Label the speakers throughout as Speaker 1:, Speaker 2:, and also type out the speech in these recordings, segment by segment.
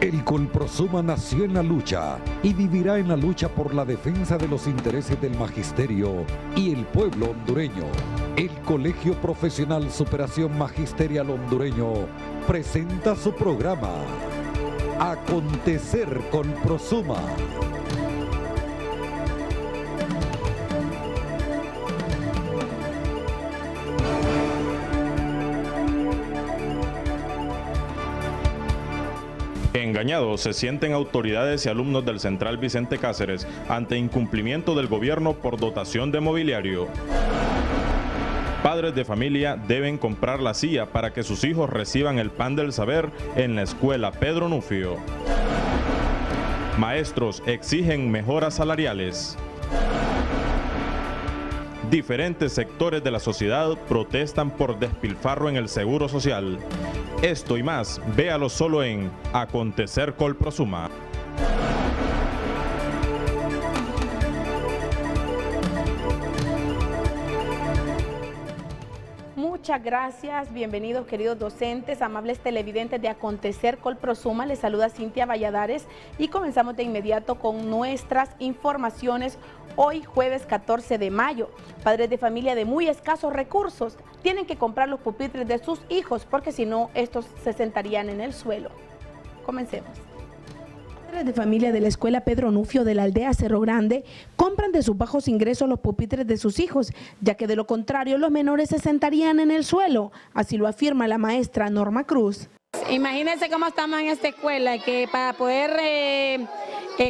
Speaker 1: El Colprosuma nació en la lucha y vivirá en la lucha por la defensa de los intereses del magisterio y el pueblo hondureño. El Colegio Profesional Superación Magisterial Hondureño presenta su programa Acontecer Colprosuma.
Speaker 2: Engañados se sienten autoridades y alumnos del Central Vicente Cáceres ante incumplimiento del gobierno por dotación de mobiliario. Padres de familia deben comprar la silla para que sus hijos reciban el pan del saber en la escuela Pedro Nufio. Maestros exigen mejoras salariales. Diferentes sectores de la sociedad protestan por despilfarro en el seguro social. Esto y más, véalo solo en Acontecer Colprosuma.
Speaker 3: Muchas gracias, bienvenidos queridos docentes, amables televidentes de Acontecer Colprosuma. Les saluda Cintia Valladares y comenzamos de inmediato con nuestras informaciones. Hoy jueves 14 de mayo, padres de familia de muy escasos recursos tienen que comprar los pupitres de sus hijos porque si no estos se sentarían en el suelo. Comencemos. Padres de familia de la escuela Pedro Nufio de la aldea Cerro Grande compran de sus bajos ingresos los pupitres de sus hijos, ya que de lo contrario los menores se sentarían en el suelo, así lo afirma la maestra Norma Cruz.
Speaker 4: Imagínense cómo estamos en esta escuela, que para poder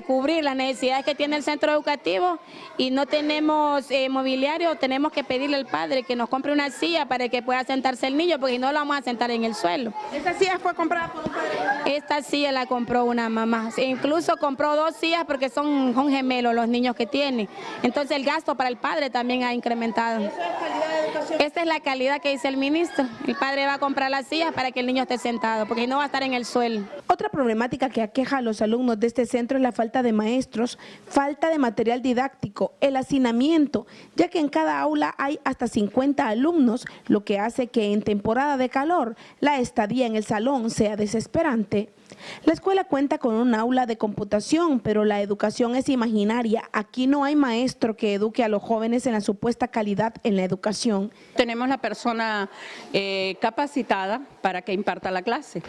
Speaker 4: cubrir las necesidades que tiene el centro educativo y no tenemos mobiliario, tenemos que pedirle al padre que nos compre una silla para que pueda sentarse el niño, porque no lo vamos a sentar en el suelo.
Speaker 3: ¿Esta silla fue comprada por un padre?
Speaker 4: Esta silla la compró una mamá, incluso compró 2 sillas porque son gemelos los niños que tiene. Entonces el gasto para el padre también ha incrementado.
Speaker 3: ¿Eso es calidad de educación?
Speaker 4: Esta es la calidad que dice el ministro. El padre va a comprar las sillas para que el niño esté sentado, porque no va a estar en el suelo.
Speaker 3: Otra problemática que aqueja a los alumnos de este centro es la falta de maestros, falta de material didáctico, el hacinamiento, ya que en cada aula hay hasta 50 alumnos, lo que hace que en temporada de calor la estadía en el salón sea desesperante. La escuela cuenta con un aula de computación, pero la educación es imaginaria. Aquí no hay maestro que eduque a los jóvenes en la supuesta calidad en la educación.
Speaker 5: Tenemos la persona capacitada para que imparta la clase.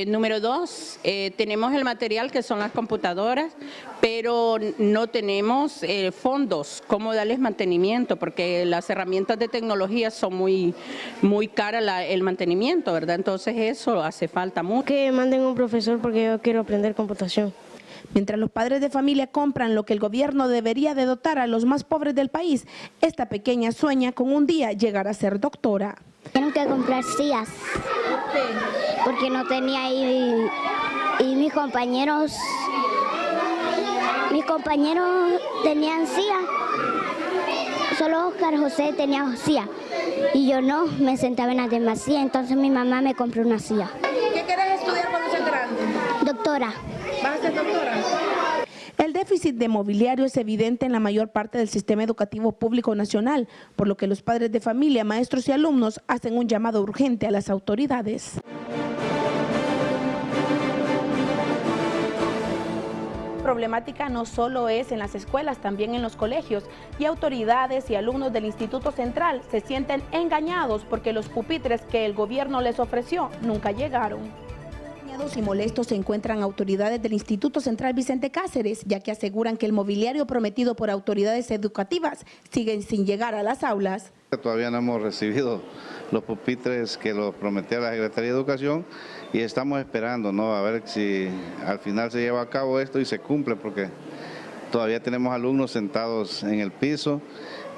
Speaker 5: Número 2, tenemos el material que son las computadoras, pero no tenemos fondos, cómo darles mantenimiento, porque las herramientas de tecnología son muy caras el mantenimiento, ¿verdad? Entonces eso hace falta mucho.
Speaker 6: Que manden un profesor porque yo quiero aprender computación.
Speaker 3: Mientras los padres de familia compran lo que el gobierno debería de dotar a los más pobres del país, esta pequeña sueña con un día llegar a ser doctora.
Speaker 7: Tengo que comprar sillas.
Speaker 3: ¿Por qué?
Speaker 7: Porque no tenía y mis compañeros tenían silla. Solo Oscar José tenía silla y yo no, me sentaba en la demás silla, entonces mi mamá me compró una silla.
Speaker 3: ¿Qué quieres estudiar cuando seas grande?
Speaker 7: Doctora.
Speaker 3: ¿Vas a ser doctora? El déficit de mobiliario es evidente en la mayor parte del sistema educativo público nacional, por lo que los padres de familia, maestros y alumnos hacen un llamado urgente a las autoridades. Problemática no solo es en las escuelas, también en los colegios, y autoridades y alumnos del Instituto Central se sienten engañados porque los pupitres que el gobierno les ofreció nunca llegaron. Y molestos se encuentran autoridades del Instituto Central Vicente Cáceres, ya que aseguran que el mobiliario prometido por autoridades educativas sigue sin llegar a las aulas.
Speaker 8: Todavía no hemos recibido los pupitres que los prometía la Secretaría de Educación y estamos esperando, ¿no? A ver si al final se lleva a cabo esto y se cumple, porque todavía tenemos alumnos sentados en el piso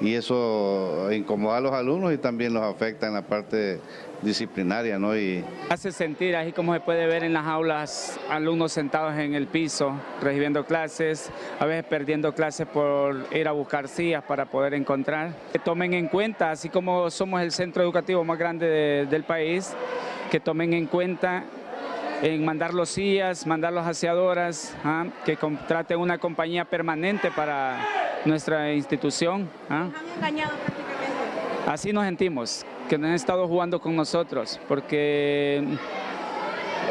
Speaker 8: y eso incomoda a los alumnos y también los afecta en la parte disciplinaria, ¿no? Y
Speaker 9: hace sentir, así como se puede ver en las aulas, alumnos sentados en el piso, recibiendo clases, a veces perdiendo clases por ir a buscar sillas para poder encontrar. Que tomen en cuenta, así como somos el centro educativo más grande del país, que tomen en cuenta en mandar los sillas, mandar los aseadoras, que contraten una compañía permanente para nuestra institución.
Speaker 3: ¿Nos han engañado prácticamente?
Speaker 9: Así nos sentimos, que no han estado jugando con nosotros, porque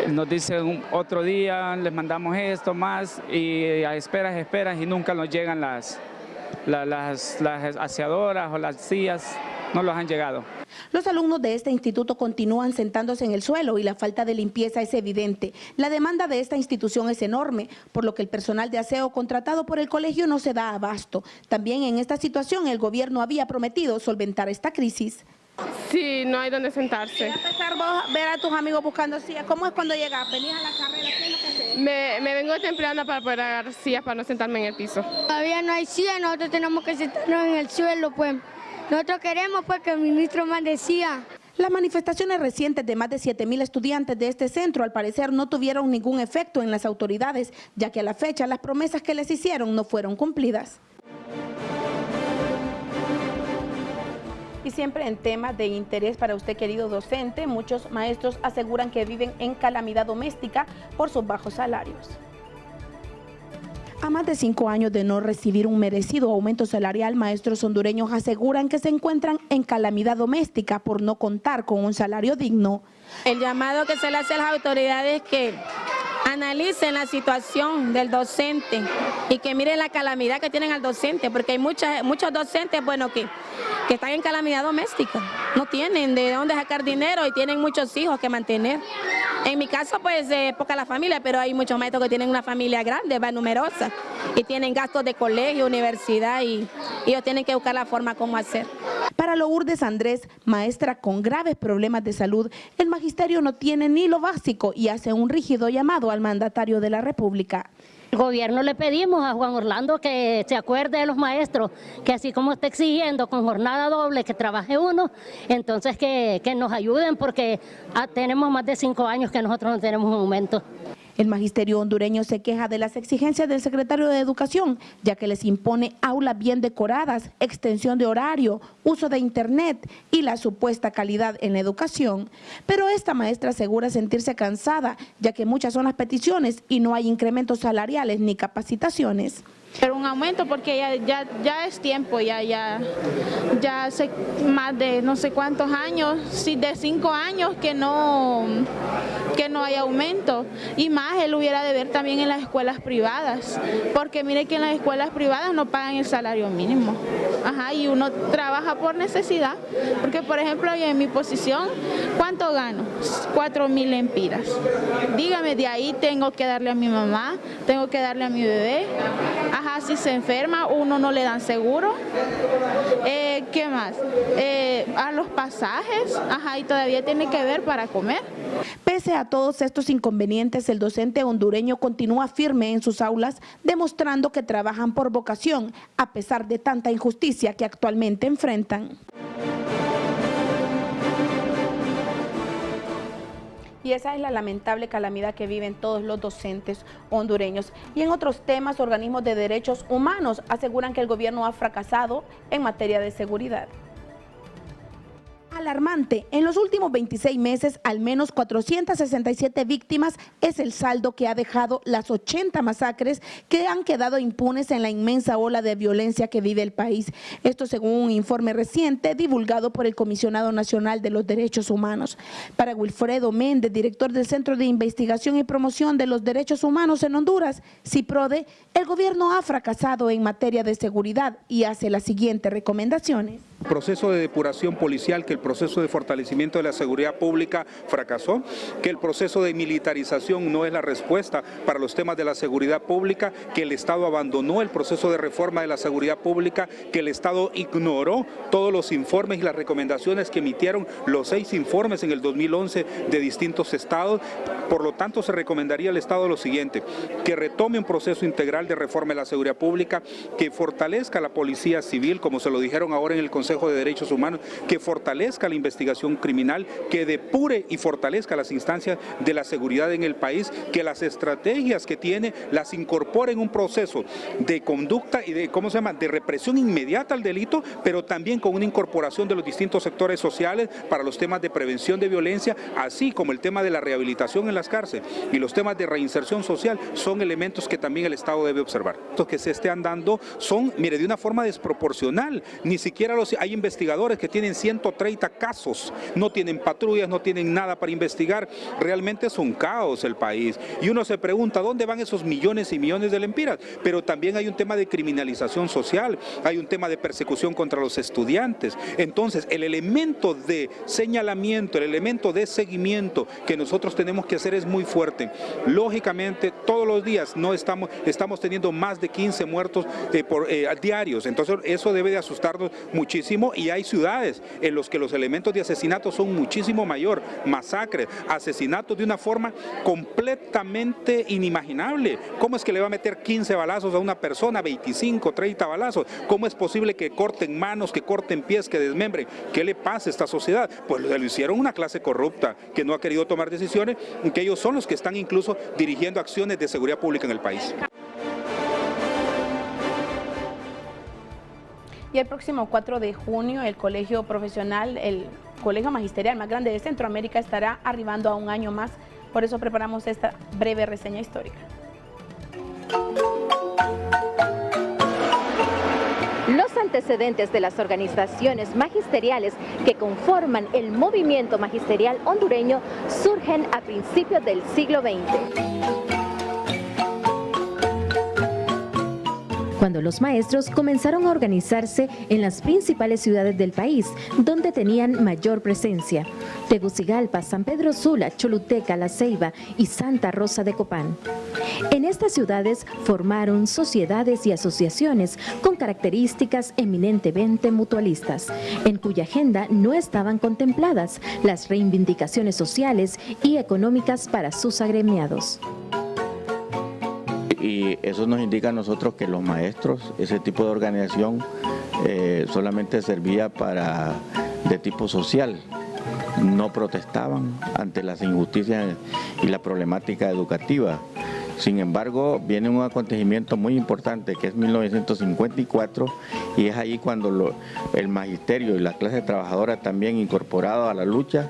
Speaker 9: nos dicen otro día, les mandamos esto más y a esperas y nunca nos llegan las aseadoras o las sillas, no los han llegado.
Speaker 3: Los alumnos de este instituto continúan sentándose en el suelo y la falta de limpieza es evidente. La demanda de esta institución es enorme, por lo que el personal de aseo contratado por el colegio no se da abasto. También en esta situación el gobierno había prometido solventar esta crisis.
Speaker 10: Sí, no hay donde sentarse.
Speaker 3: A pesar vos ver a tus amigos buscando sillas, ¿cómo es cuando llegas? ¿Venías a la carrera? ¿Qué es lo que haces?
Speaker 10: Me vengo temprano para poder agarrar sillas para no sentarme en el piso.
Speaker 6: Todavía no hay silla, nosotros tenemos que sentarnos en el suelo, pues. Nosotros queremos pues que el ministro mande silla.
Speaker 3: Las manifestaciones recientes de más de 7.000 estudiantes de este centro al parecer no tuvieron ningún efecto en las autoridades, ya que a la fecha las promesas que les hicieron no fueron cumplidas. Y siempre en temas de interés para usted, querido docente, muchos maestros aseguran que viven en calamidad doméstica por sus bajos salarios. A más de 5 años de no recibir un merecido aumento salarial, maestros hondureños aseguran que se encuentran en calamidad doméstica por no contar con un salario digno.
Speaker 4: El llamado que se le hace a las autoridades es que analicen la situación del docente y que miren la calamidad que tienen al docente, porque hay muchos docentes, bueno, que están en calamidad doméstica, no tienen de dónde sacar dinero y tienen muchos hijos que mantener. En mi caso, pues, poca la familia, pero hay muchos maestros que tienen una familia grande, numerosa, y tienen gastos de colegio, universidad, y ellos tienen que buscar la forma cómo hacer.
Speaker 3: Para Lourdes Andrés, maestra con graves problemas de salud, el magisterio no tiene ni lo básico y hace un rígido llamado al mandatario de la República.
Speaker 11: El gobierno le pedimos a Juan Orlando que se acuerde de los maestros, que así como está exigiendo con jornada doble que trabaje uno, entonces que nos ayuden porque tenemos más de 5 años que nosotros no tenemos un aumento.
Speaker 3: El magisterio hondureño se queja de las exigencias del secretario de Educación, ya que les impone aulas bien decoradas, extensión de horario, uso de internet y la supuesta calidad en la educación. Pero esta maestra asegura sentirse cansada, ya que muchas son las peticiones y no hay incrementos salariales ni capacitaciones.
Speaker 12: Pero un aumento porque ya es tiempo, ya hace más de no sé cuántos años, sí, de 5 años que no hay aumento, y más él hubiera de ver también en las escuelas privadas, porque mire que en las escuelas privadas no pagan el salario mínimo, y uno trabaja por necesidad, porque por ejemplo en mi posición, ¿cuánto gano? 4.000 lempiras, dígame, de ahí tengo que darle a mi mamá, tengo que darle a mi bebé, si se enferma uno no le dan seguro, ¿qué más? A los pasajes, y todavía tiene que ver para comer.
Speaker 3: Pese a todos estos inconvenientes, el docente hondureño continúa firme en sus aulas, demostrando que trabajan por vocación, a pesar de tanta injusticia que actualmente enfrentan. Y esa es la lamentable calamidad que viven todos los docentes hondureños. Y en otros temas, organismos de derechos humanos aseguran que el gobierno ha fracasado en materia de seguridad. Alarmante, en los últimos 26 meses, al menos 467 víctimas es el saldo que ha dejado las 80 masacres que han quedado impunes en la inmensa ola de violencia que vive el país. Esto según un informe reciente divulgado por el Comisionado Nacional de los Derechos Humanos. Para Wilfredo Méndez, director del Centro de Investigación y Promoción de los Derechos Humanos en Honduras, CIPRODE, el gobierno ha fracasado en materia de seguridad y hace las siguientes recomendaciones.
Speaker 13: Proceso de depuración policial, que el proceso de fortalecimiento de la seguridad pública fracasó, que el proceso de militarización no es la respuesta para los temas de la seguridad pública, que el Estado abandonó el proceso de reforma de la seguridad pública, que el Estado ignoró todos los informes y las recomendaciones que emitieron los 6 informes en el 2011 de distintos estados. Por lo tanto, se recomendaría al Estado lo siguiente: que retome un proceso integral de reforma de la seguridad pública, que fortalezca la policía civil, como se lo dijeron ahora en el Consejo de Derechos Humanos, que fortalezca la investigación criminal, que depure y fortalezca las instancias de la seguridad en el país, que las estrategias que tiene las incorpore en un proceso de conducta y de, de represión inmediata al delito, pero también con una incorporación de los distintos sectores sociales para los temas de prevención de violencia, así como el tema de la rehabilitación en las cárceles y los temas de reinserción social son elementos que también el Estado debe observar. Los que se están dando son, mire, de una forma desproporcional, ni siquiera los hay investigadores que tienen 130 casos, no tienen patrullas, no tienen nada para investigar. Realmente es un caos el país. Y uno se pregunta, ¿dónde van esos millones y millones de lempiras? Pero también hay un tema de criminalización social, hay un tema de persecución contra los estudiantes. Entonces, el elemento de señalamiento, el elemento de seguimiento que nosotros tenemos que hacer es muy fuerte. Lógicamente, todos los días no estamos teniendo más de 15 muertos diarios. Entonces, eso debe de asustarnos muchísimo, y hay ciudades en las que los elementos de asesinato son muchísimo mayor, masacres, asesinatos de una forma completamente inimaginable. ¿Cómo es que le va a meter 15 balazos a una persona, 25, 30 balazos? ¿Cómo es posible que corten manos, que corten pies, que desmembren? ¿Qué le pasa a esta sociedad? Pues lo hicieron una clase corrupta que no ha querido tomar decisiones, que ellos son los que están incluso dirigiendo acciones de seguridad pública en el país.
Speaker 3: Y el próximo 4 de junio el colegio profesional, el colegio magisterial más grande de Centroamérica, estará arribando a un año más. Por eso preparamos esta breve reseña histórica.
Speaker 14: Los antecedentes de las organizaciones magisteriales que conforman el movimiento magisterial hondureño surgen a principios del siglo XX. Cuando los maestros comenzaron a organizarse en las principales ciudades del país, donde tenían mayor presencia: Tegucigalpa, San Pedro Sula, Choluteca, La Ceiba y Santa Rosa de Copán. En estas ciudades formaron sociedades y asociaciones con características eminentemente mutualistas, en cuya agenda no estaban contempladas las reivindicaciones sociales y económicas para sus agremiados.
Speaker 15: Y eso nos indica a nosotros que los maestros, ese tipo de organización solamente servía de tipo social. No protestaban ante las injusticias y la problemática educativa. Sin embargo, viene un acontecimiento muy importante, que es 1954, y es ahí cuando el magisterio y la clase trabajadora, también incorporada a la lucha,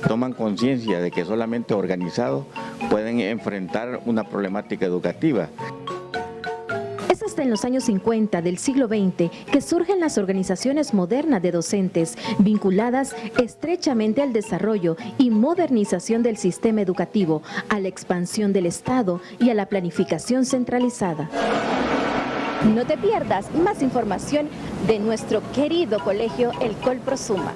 Speaker 15: toman conciencia de que solamente organizados pueden enfrentar una problemática educativa.
Speaker 14: Es hasta en los años 50 del siglo XX que surgen las organizaciones modernas de docentes, vinculadas estrechamente al desarrollo y modernización del sistema educativo, a la expansión del Estado y a la planificación centralizada. No te pierdas más información de nuestro querido colegio El Colprosuma.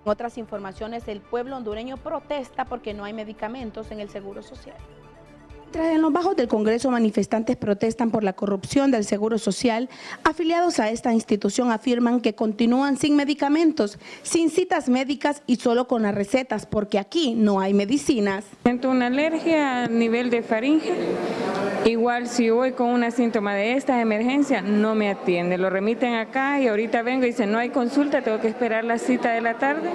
Speaker 3: En otras informaciones, el pueblo hondureño protesta porque no hay medicamentos en el Seguro Social.
Speaker 16: Mientras en los bajos del Congreso manifestantes protestan por la corrupción del Seguro Social, afiliados a esta institución afirman que continúan sin medicamentos, sin citas médicas y solo con las recetas, porque aquí no hay medicinas.
Speaker 17: Siento una alergia a nivel de faringe. Igual si voy con una síntoma de esta emergencia, no me atiende. Lo remiten acá y ahorita vengo y dicen no hay consulta, tengo que esperar la cita de la tarde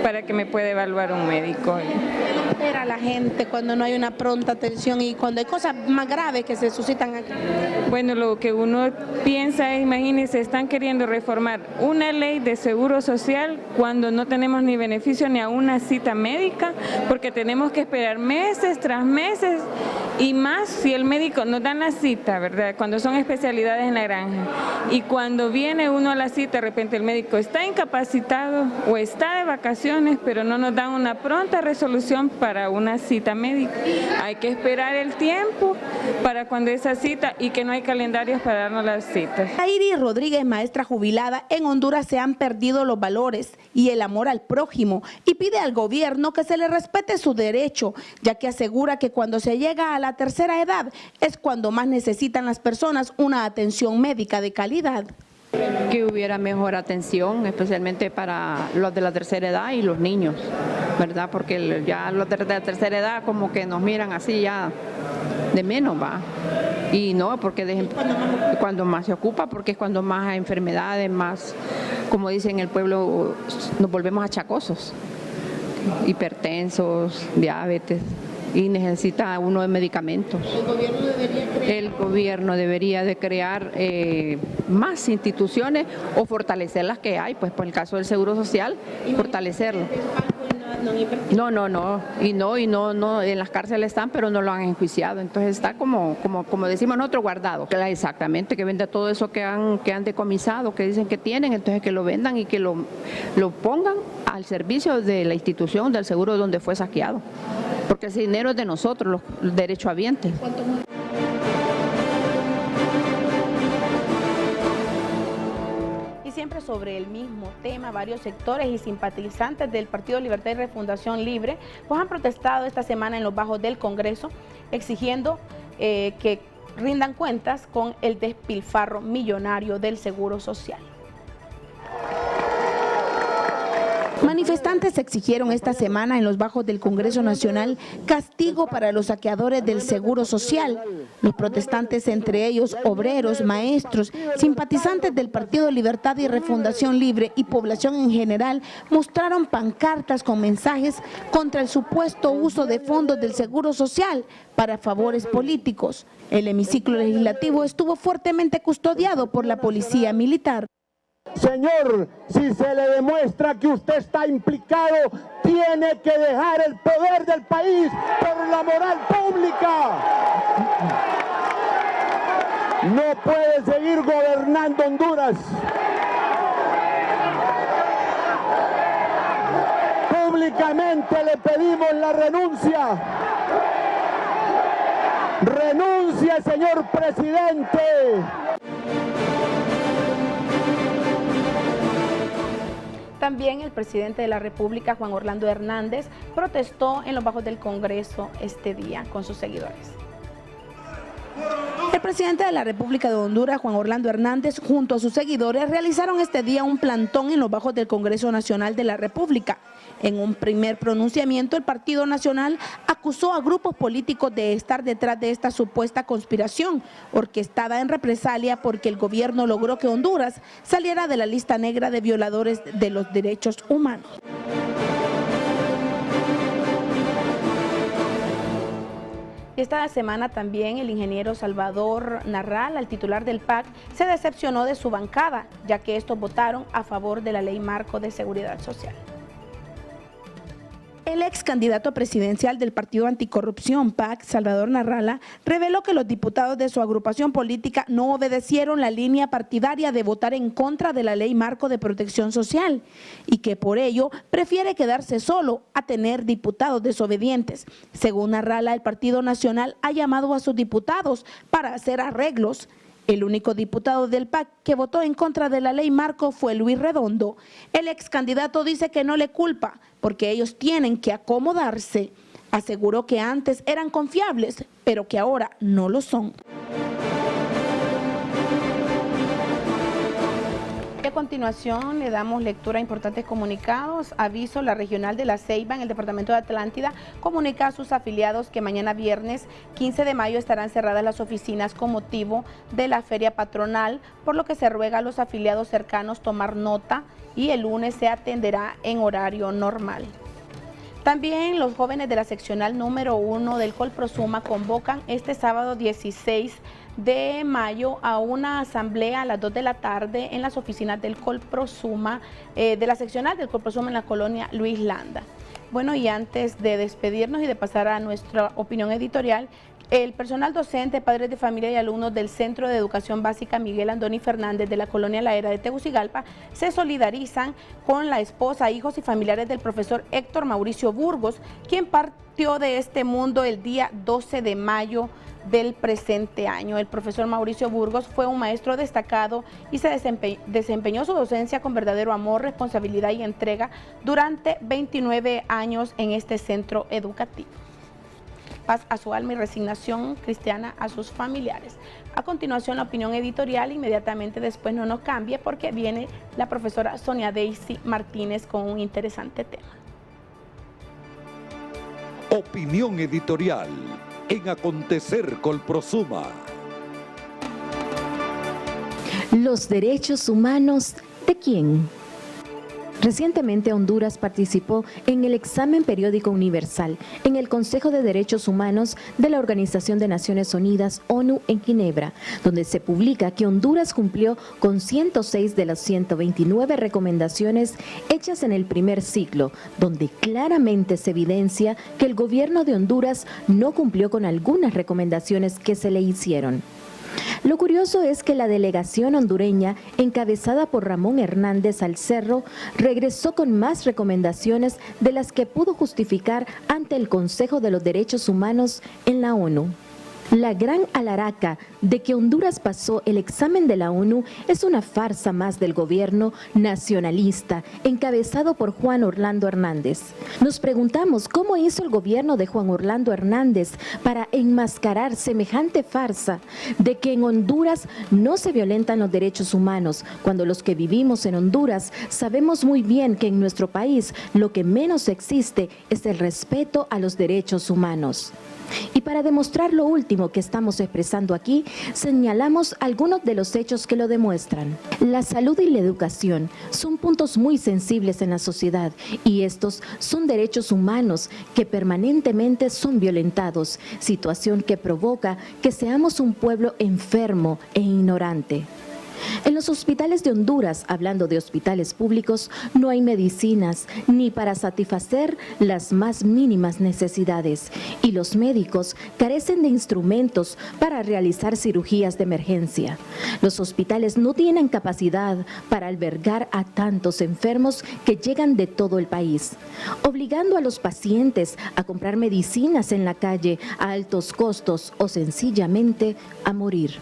Speaker 17: para que me pueda evaluar un médico.
Speaker 16: ¿Qué espera la gente cuando no hay una pronta atención y cuando hay cosas más graves que se suscitan aquí?
Speaker 17: Bueno, lo que uno piensa es, imagínense, están queriendo reformar una ley de seguro social cuando no tenemos ni beneficio ni a una cita médica, porque tenemos que esperar meses tras meses y más si el médico nos da la cita, ¿verdad? Cuando son especialidades en la granja. Y cuando viene uno a la cita, de repente el médico está incapacitado o está de vacaciones, pero no nos dan una pronta resolución para una cita médica. Hay que esperar el tiempo para cuando esa cita y que no hay calendarios para darnos las citas.
Speaker 16: Airi Rodríguez, maestra jubilada, en Honduras se han perdido los valores y el amor al prójimo y pide al gobierno que se le respete su derecho, ya que asegura que cuando se llega a la tercera edad es cuando más necesitan las personas una atención médica de calidad.
Speaker 5: Que hubiera mejor atención, especialmente para los de la tercera edad y los niños, ¿verdad? Porque ya los de la tercera edad como que nos miran así ya de menos, va. Y no, porque cuando más se ocupa, porque es cuando más hay enfermedades, más, como dicen en el pueblo, nos volvemos achacosos, hipertensos, diabetes. Y necesita uno de medicamentos. El gobierno debería de crear más instituciones o fortalecer las que hay, pues por el caso del Seguro Social, fortalecerlo. No, y no, en las cárceles están, pero no lo han enjuiciado, entonces está como decimos nosotros, guardado. Exactamente, que venda todo eso que han decomisado, que dicen que tienen, entonces que lo vendan y que lo pongan al servicio de la institución del seguro donde fue saqueado, porque ese dinero es de nosotros, los derechohabientes.
Speaker 3: Siempre sobre el mismo tema, varios sectores y simpatizantes del Partido Libertad y Refundación Libre pues han protestado esta semana en los bajos del Congreso exigiendo que rindan cuentas con el despilfarro millonario del Seguro Social.
Speaker 16: Manifestantes exigieron esta semana en los bajos del Congreso Nacional castigo para los saqueadores del Seguro Social. Los protestantes, entre ellos obreros, maestros, simpatizantes del Partido Libertad y Refundación Libre y población en general, mostraron pancartas con mensajes contra el supuesto uso de fondos del Seguro Social para favores políticos. El hemiciclo legislativo estuvo fuertemente custodiado por la policía militar.
Speaker 18: Señor, si se le demuestra que usted está implicado, tiene que dejar el poder del país por la moral pública. No puede seguir gobernando Honduras. Públicamente le pedimos la renuncia. Renuncia, señor presidente.
Speaker 3: También el presidente de la República, Juan Orlando Hernández, protestó en los bajos del Congreso este día con sus seguidores.
Speaker 16: El presidente de la República de Honduras, Juan Orlando Hernández, junto a sus seguidores, realizaron este día un plantón en los bajos del Congreso Nacional de la República. En un primer pronunciamiento, el Partido Nacional acusó a grupos políticos de estar detrás de esta supuesta conspiración, orquestada en represalia porque el gobierno logró que Honduras saliera de la lista negra de violadores de los derechos humanos.
Speaker 3: Y esta semana también el ingeniero Salvador Narral, el titular del PAC, se decepcionó de su bancada, ya que estos votaron a favor de la Ley Marco de Seguridad Social.
Speaker 16: El ex candidato presidencial del Partido Anticorrupción, PAC, Salvador Narrala, reveló que los diputados de su agrupación política no obedecieron la línea partidaria de votar en contra de la Ley Marco de Protección Social y que por ello prefiere quedarse solo a tener diputados desobedientes. Según Narrala, el Partido Nacional ha llamado a sus diputados para hacer arreglos. El único diputado del PAC que votó en contra de la Ley Marco fue Luis Redondo. El ex candidato dice que no le culpa porque ellos tienen que acomodarse. Aseguró que antes eran confiables, pero que ahora no lo son.
Speaker 3: A continuación le damos lectura a importantes comunicados. Aviso: la regional de La Ceiba en el departamento de Atlántida comunica a sus afiliados que mañana viernes 15 de mayo estarán cerradas las oficinas con motivo de la feria patronal, por lo que se ruega a los afiliados cercanos tomar nota y el lunes se atenderá en horario normal. También los jóvenes de la seccional número 1 del Colprosuma convocan este sábado 16 de mayo a una asamblea a las 2 de la tarde en las oficinas del Colprosuma, de la seccional del Colprosuma en la colonia Luis Landa. Bueno, y antes de despedirnos y de pasar a nuestra opinión editorial, el personal docente, padres de familia y alumnos del Centro de Educación Básica Miguel Andoni Fernández de la colonia La Era de Tegucigalpa se solidarizan con la esposa, hijos y familiares del profesor Héctor Mauricio Burgos, quien partió de este mundo el día 12 de mayo del presente año. El profesor Mauricio Burgos fue un maestro destacado y se desempeñó su docencia con verdadero amor, responsabilidad y entrega durante 29 años en este centro educativo. Paz a su alma y resignación cristiana a sus familiares. A continuación, la opinión editorial, inmediatamente después no nos cambie porque viene la profesora Sonia Daisy Martínez con un interesante tema.
Speaker 1: Opinión editorial en Acontecer Colprosuma.
Speaker 14: ¿Los derechos humanos de quién? Recientemente Honduras participó en el examen periódico universal en el Consejo de Derechos Humanos de la Organización de Naciones Unidas, ONU, en Ginebra, donde se publica que Honduras cumplió con 106 de las 129 recomendaciones hechas en el primer ciclo, donde claramente se evidencia que el gobierno de Honduras no cumplió con algunas recomendaciones que se le hicieron. Lo curioso es que la delegación hondureña, encabezada por Ramón Hernández Alcerro, regresó con más recomendaciones de las que pudo justificar ante el Consejo de los Derechos Humanos en la ONU. La gran alaraca de que Honduras pasó el examen de la ONU es una farsa más del gobierno nacionalista encabezado por Juan Orlando Hernández. Nos preguntamos cómo hizo el gobierno de Juan Orlando Hernández para enmascarar semejante farsa de que en Honduras no se violentan los derechos humanos, cuando los que vivimos en Honduras sabemos muy bien que en nuestro país lo que menos existe es el respeto a los derechos humanos. Y para demostrar lo último que estamos expresando aquí, señalamos algunos de los hechos que lo demuestran. La salud y la educación son puntos muy sensibles en la sociedad y estos son derechos humanos que permanentemente son violentados, situación que provoca que seamos un pueblo enfermo e ignorante. En los hospitales de Honduras, hablando de hospitales públicos, no hay medicinas ni para satisfacer las más mínimas necesidades y los médicos carecen de instrumentos para realizar cirugías de emergencia. Los hospitales no tienen capacidad para albergar a tantos enfermos que llegan de todo el país, obligando a los pacientes a comprar medicinas en la calle a altos costos o sencillamente a morir.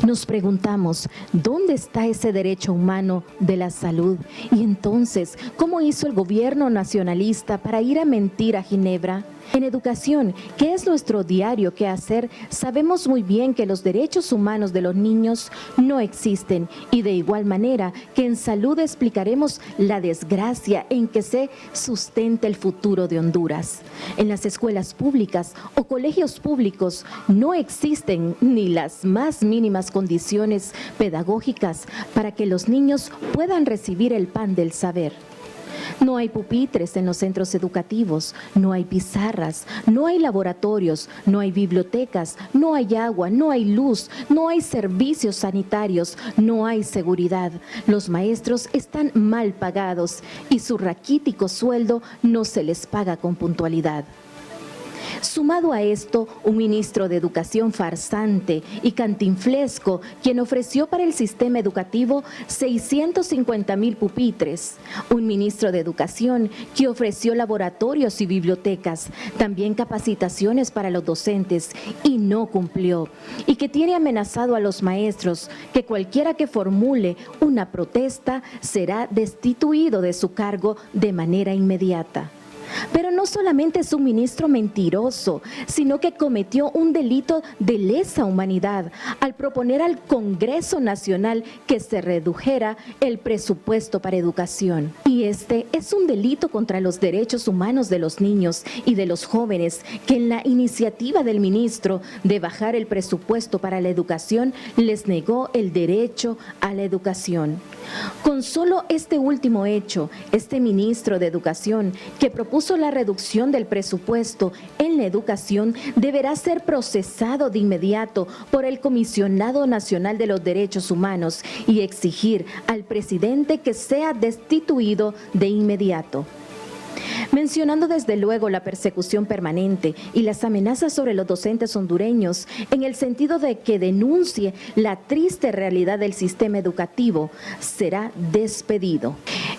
Speaker 14: Nos preguntamos, ¿dónde está ese derecho humano de la salud? Y entonces, ¿cómo hizo el gobierno nacionalista para ir a mentir a Ginebra? En educación, que es nuestro diario quehacer, sabemos muy bien que los derechos humanos de los niños no existen y de igual manera que en salud explicaremos la desgracia en que se sustenta el futuro de Honduras. En las escuelas públicas o colegios públicos no existen ni las más mínimas condiciones pedagógicas para que los niños puedan recibir el pan del saber. No hay pupitres en los centros educativos, no hay pizarras, no hay laboratorios, no hay bibliotecas, no hay agua, no hay luz, no hay servicios sanitarios, no hay seguridad. Los maestros están mal pagados y su raquítico sueldo no se les paga con puntualidad. Sumado a esto, un ministro de Educación farsante y cantinflesco, quien ofreció para el sistema educativo 650,000 pupitres. Un ministro de Educación que ofreció laboratorios y bibliotecas, también capacitaciones para los docentes y no cumplió. Y que tiene amenazado a los maestros que cualquiera que formule una protesta será destituido de su cargo de manera inmediata. Pero no solamente es un ministro mentiroso, sino que cometió un delito de lesa humanidad al proponer al Congreso Nacional que se redujera el presupuesto para educación. Y este es un delito contra los derechos humanos de los niños y de los jóvenes, que en la iniciativa del ministro de bajar el presupuesto para la educación les negó el derecho a la educación. Con solo este último hecho, este ministro de Educación, que propuso la reducción del presupuesto en la educación, deberá ser procesado de inmediato por el Comisionado Nacional de los Derechos Humanos y exigir al presidente que sea destituido de inmediato. Mencionando desde luego la persecución permanente y las amenazas sobre los docentes hondureños en el sentido de que denuncie la triste realidad del sistema educativo, será despedido.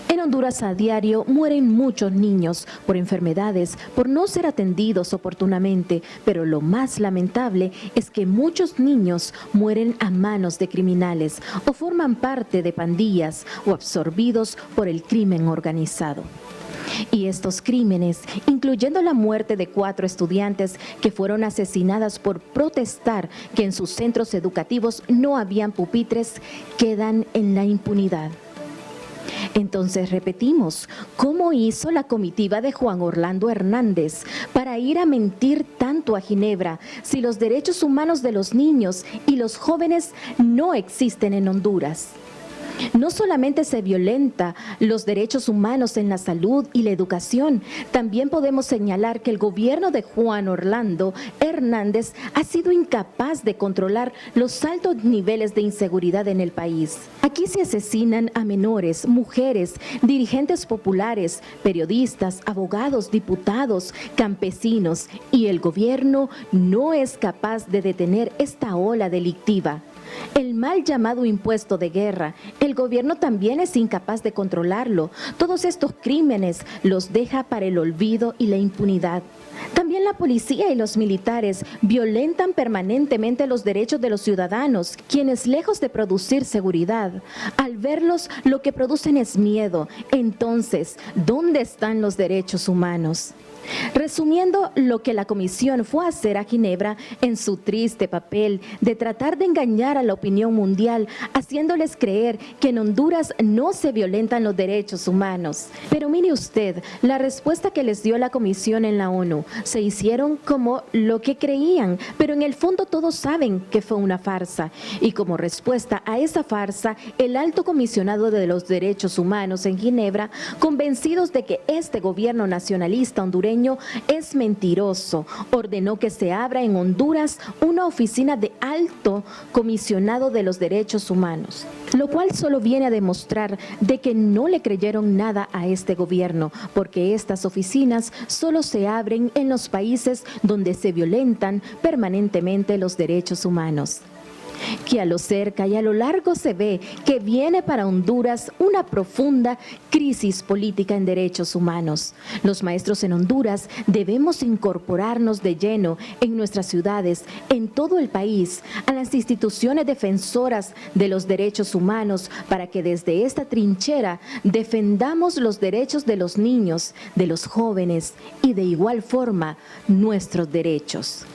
Speaker 14: En Honduras a diario mueren muchos niños por enfermedades, por no ser atendidos oportunamente, pero lo más lamentable es que muchos niños mueren a manos de criminales o forman parte de pandillas o absorbidos por el crimen organizado. Y estos crímenes, incluyendo la muerte de 4 estudiantes que fueron asesinadas por protestar que en sus centros educativos no habían pupitres, quedan en la impunidad. Entonces repetimos, ¿cómo hizo la comitiva de Juan Orlando Hernández para ir a mentir tanto a Ginebra si los derechos humanos de los niños y los jóvenes no existen en Honduras? No solamente se violenta los derechos humanos en la salud y la educación, también podemos señalar que el gobierno de Juan Orlando Hernández ha sido incapaz de controlar los altos niveles de inseguridad en el país. Aquí se asesinan a menores, mujeres, dirigentes populares, periodistas, abogados, diputados, campesinos, y el gobierno no es capaz de detener esta ola delictiva. El mal llamado impuesto de guerra, el gobierno también es incapaz de controlarlo. Todos estos crímenes los deja para el olvido y la impunidad. También la policía y los militares violentan permanentemente los derechos de los ciudadanos, quienes lejos de producir seguridad, al verlos lo que producen es miedo. Entonces, ¿dónde están los derechos humanos? Resumiendo lo que la comisión fue a hacer a Ginebra en su triste papel de tratar de engañar a la opinión mundial, haciéndoles creer que en Honduras no se violentan los derechos humanos. Pero mire usted, la respuesta que les dio la comisión en la ONU, se hicieron como lo que creían, pero en el fondo todos saben que fue una farsa. Y como respuesta a esa farsa, el alto comisionado de los derechos humanos en Ginebra, convencidos de que este gobierno nacionalista hondureño es mentiroso, ordenó que se abra en Honduras una oficina de alto comisionado de los derechos humanos, lo cual solo viene a demostrar de que no le creyeron nada a este gobierno, porque estas oficinas solo se abren en los países donde se violentan permanentemente los derechos humanos. Que a lo cerca y a lo largo se ve que viene para Honduras una profunda crisis política en derechos humanos. Los maestros en Honduras debemos incorporarnos de lleno en nuestras ciudades, en todo el país, a las instituciones defensoras de los derechos humanos, para que desde esta trinchera defendamos los derechos de los niños, de los jóvenes y de igual forma nuestros derechos.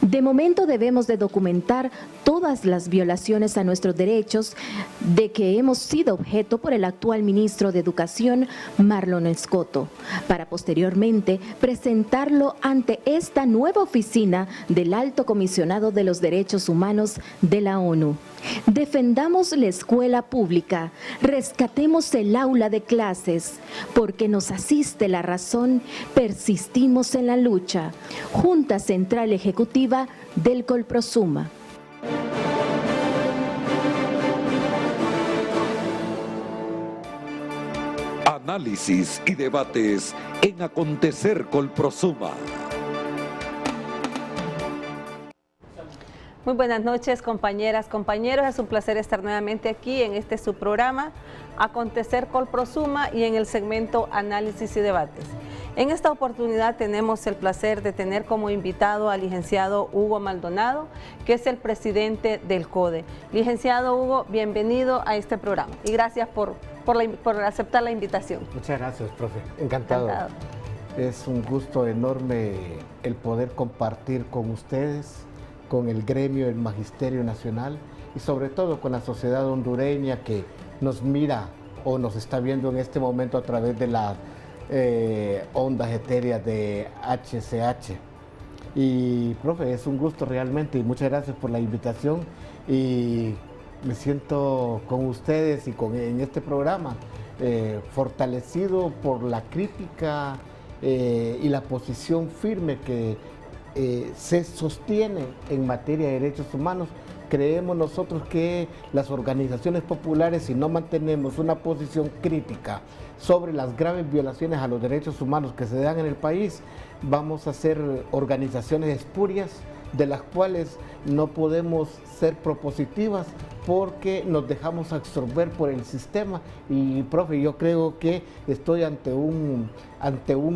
Speaker 14: De momento debemos de documentar todas las violaciones a nuestros derechos de que hemos sido objeto por el actual ministro de Educación, Marlon Escoto, para posteriormente presentarlo ante esta nueva oficina del Alto Comisionado de los Derechos Humanos de la ONU. Defendamos la escuela pública, rescatemos el aula de clases, porque nos asiste la razón, persistimos en la lucha. Junta Central Ejecutiva del Colprosuma.
Speaker 1: Análisis y debates en Acontecer Colprosuma.
Speaker 19: Muy buenas noches, compañeras, compañeros. Es un placer estar nuevamente aquí en este su programa, Acontecer Colprosuma, y en el segmento Análisis y Debates. En esta oportunidad tenemos el placer de tener como invitado al licenciado Hugo Maldonado, que es el presidente del CODE. Licenciado Hugo, bienvenido a este programa y gracias por aceptar la invitación.
Speaker 20: Muchas gracias, profe. Encantado. Es un gusto enorme el poder compartir con ustedes, con el gremio del Magisterio Nacional y sobre todo con la sociedad hondureña que nos mira o nos está viendo en este momento a través de las ondas etéreas de HCH. Y profe, es un gusto realmente y muchas gracias por la invitación y me siento con ustedes y en este programa fortalecido por la crítica y la posición firme que se sostiene en materia de derechos humanos. Creemos nosotros que las organizaciones populares, si no mantenemos una posición crítica sobre las graves violaciones a los derechos humanos que se dan en el país, vamos a ser organizaciones espurias de las cuales no podemos ser propositivas porque nos dejamos absorber por el sistema. Y profe, yo creo que estoy ante un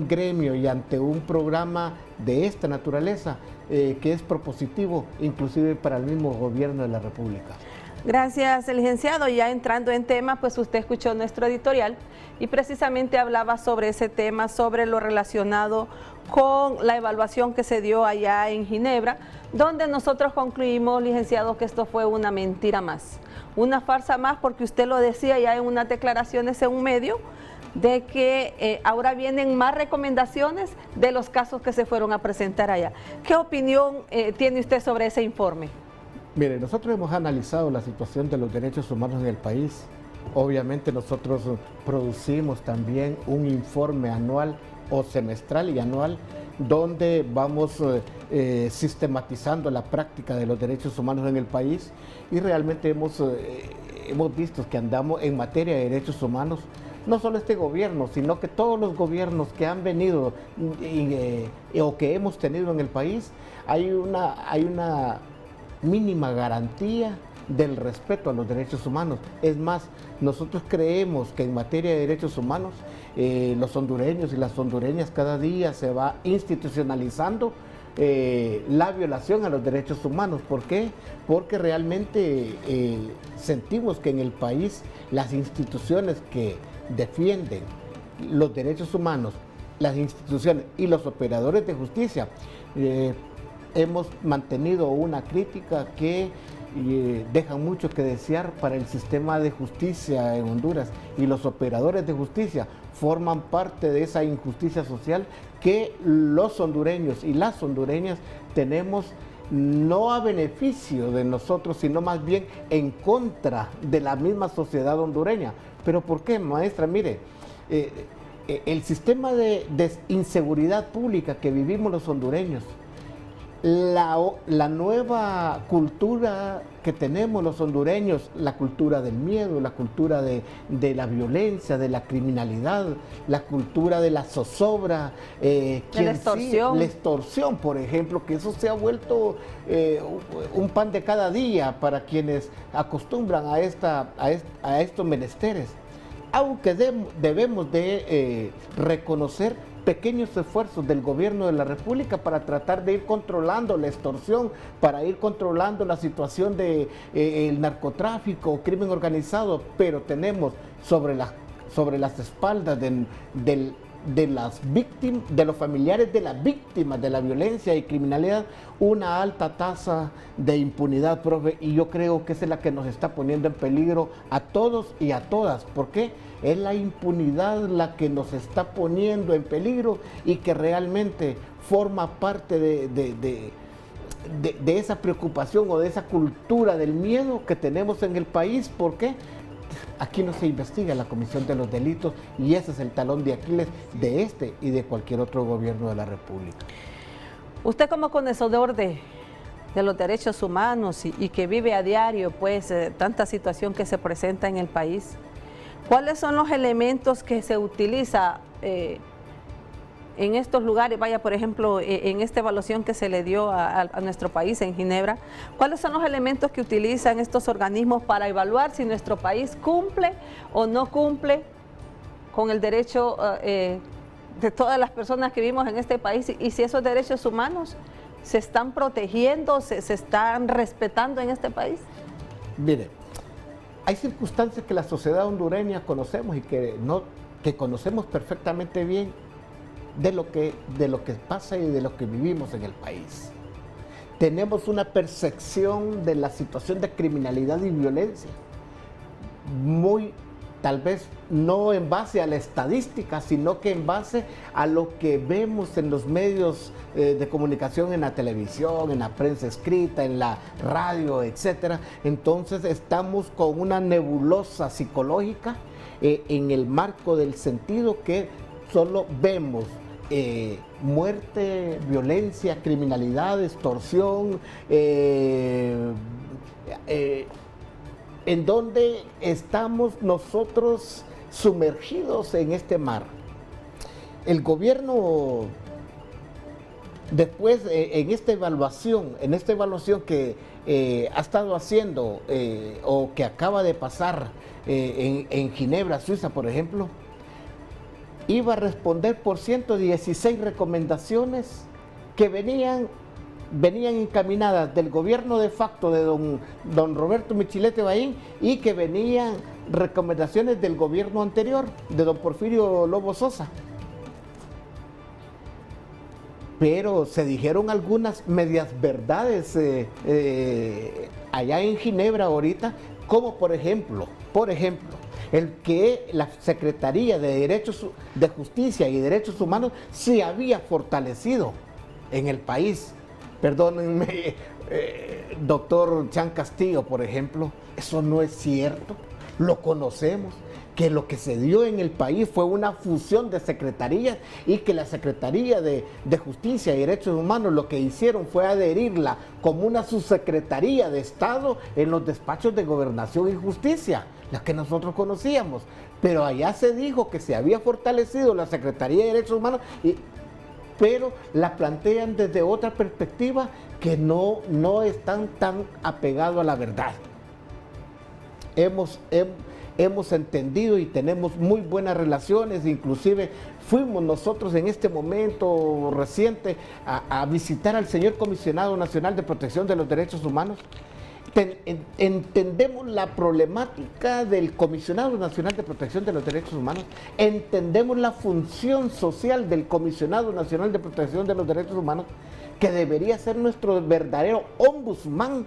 Speaker 20: gremio y ante un programa de esta naturaleza que es propositivo inclusive para el mismo gobierno de la República.
Speaker 19: Gracias, licenciado. Ya entrando en tema, pues usted escuchó nuestro editorial y precisamente hablaba sobre ese tema, sobre lo relacionado con la evaluación que se dio allá en Ginebra, donde nosotros concluimos, licenciado, que esto fue una mentira más, una farsa más, porque usted lo decía ya en unas declaraciones en un medio, de que ahora vienen más recomendaciones de los casos que se fueron a presentar allá. ¿Qué opinión tiene usted sobre ese informe?
Speaker 20: Mire, nosotros hemos analizado la situación de los derechos humanos en el país. Obviamente nosotros producimos también un informe anual o semestral y anual donde vamos sistematizando la práctica de los derechos humanos en el país, y realmente hemos visto que andamos en materia de derechos humanos, no solo este gobierno, sino que todos los gobiernos que han venido o que hemos tenido en el país, hay una mínima garantía del respeto a los derechos humanos. Es más, nosotros creemos que en materia de derechos humanos, los hondureños y las hondureñas cada día se va institucionalizando la violación a los derechos humanos. ¿Por qué? Porque realmente sentimos que en el país las instituciones que defienden los derechos humanos, las instituciones y los operadores de justicia, hemos mantenido una crítica que deja mucho que desear para el sistema de justicia en Honduras, y los operadores de justicia forman parte de esa injusticia social que los hondureños y las hondureñas tenemos, no a beneficio de nosotros, sino más bien en contra de la misma sociedad hondureña. ¿Pero por qué, maestra? Mire, el sistema de inseguridad pública que vivimos los hondureños, la nueva cultura que tenemos los hondureños, la cultura del miedo, la cultura de la violencia, de la criminalidad, la cultura de la zozobra,
Speaker 19: la extorsión.
Speaker 20: La extorsión, por ejemplo, que eso se ha vuelto un pan de cada día para quienes acostumbran a estos menesteres. Aunque debemos de reconocer pequeños esfuerzos del gobierno de la República para tratar de ir controlando la extorsión, para ir controlando la situación del narcotráfico, crimen organizado, pero tenemos sobre las espaldas de las víctimas, de los familiares de las víctimas de la violencia y criminalidad, una alta tasa de impunidad, profe, y yo creo que esa es la que nos está poniendo en peligro a todos y a todas. ¿Por qué? Es la impunidad la que nos está poniendo en peligro y que realmente forma parte de esa preocupación o de esa cultura del miedo que tenemos en el país. ¿Por qué? Aquí no se investiga la comisión de los delitos, y ese es el talón de Aquiles de este y de cualquier otro gobierno de la República.
Speaker 19: Usted, como conocedor de los derechos humanos y que vive a diario pues tanta situación que se presenta en el país, ¿cuáles son los elementos que se utiliza en estos lugares? Vaya, por ejemplo, en esta evaluación que se le dio a nuestro país en Ginebra, ¿cuáles son los elementos que utilizan estos organismos para evaluar si nuestro país cumple o no cumple con el derecho de todas las personas que vivimos en este país, y si esos derechos humanos se están protegiendo, se están respetando en este país?
Speaker 20: Mire, hay circunstancias que la sociedad hondureña conocemos y que conocemos perfectamente bien de lo que pasa y de lo que vivimos en el país. Tenemos una percepción de la situación de criminalidad y violencia muy, tal vez no en base a la estadística, sino que en base a lo que vemos en los medios de comunicación, en la televisión, en la prensa escrita, en la radio, etc. Entonces estamos con una nebulosa psicológica en el marco del sentido que solo vemos muerte, violencia, criminalidad, extorsión, en donde estamos nosotros sumergidos en este mar. El gobierno, después en esta evaluación que ha estado haciendo o que acaba de pasar en Ginebra, Suiza, por ejemplo, iba a responder por 116 recomendaciones que venían encaminadas del gobierno de facto de don Roberto Michilete Bahín, y que venían recomendaciones del gobierno anterior de don Porfirio Lobo Sosa. Pero se dijeron algunas medias verdades allá en Ginebra ahorita, como por ejemplo, el que la Secretaría de Justicia y Derechos Humanos se había fortalecido en el país. Perdónenme doctor Chan Castillo, por ejemplo, eso no es cierto, lo conocemos, que lo que se dio en el país fue una fusión de secretarías y que la Secretaría de Justicia y Derechos Humanos lo que hicieron fue adherirla como una subsecretaría de Estado en los despachos de Gobernación y Justicia, las que nosotros conocíamos. Pero allá se dijo que se había fortalecido la Secretaría de Derechos Humanos, pero la plantean desde otra perspectiva que no están tan apegados a la verdad. Hemos entendido y tenemos muy buenas relaciones, inclusive fuimos nosotros en este momento reciente a visitar al señor Comisionado Nacional de Protección de los Derechos Humanos. Entendemos la problemática del Comisionado Nacional de Protección de los Derechos Humanos, entendemos la función social del Comisionado Nacional de Protección de los Derechos Humanos, que debería ser nuestro verdadero ombudsman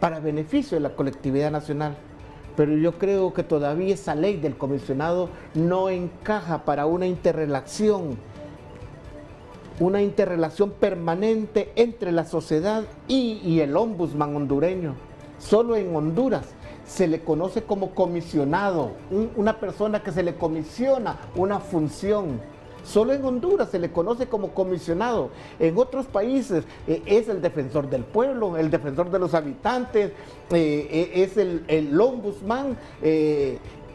Speaker 20: para beneficio de la colectividad nacional. Pero yo creo que todavía esa ley del comisionado no encaja para una interrelación permanente entre la sociedad y el ombudsman hondureño. Solo en Honduras se le conoce como comisionado, una persona que se le comisiona una función. Solo en Honduras se le conoce como comisionado. En otros países es el defensor del pueblo, el defensor de los habitantes, es el ombudsman.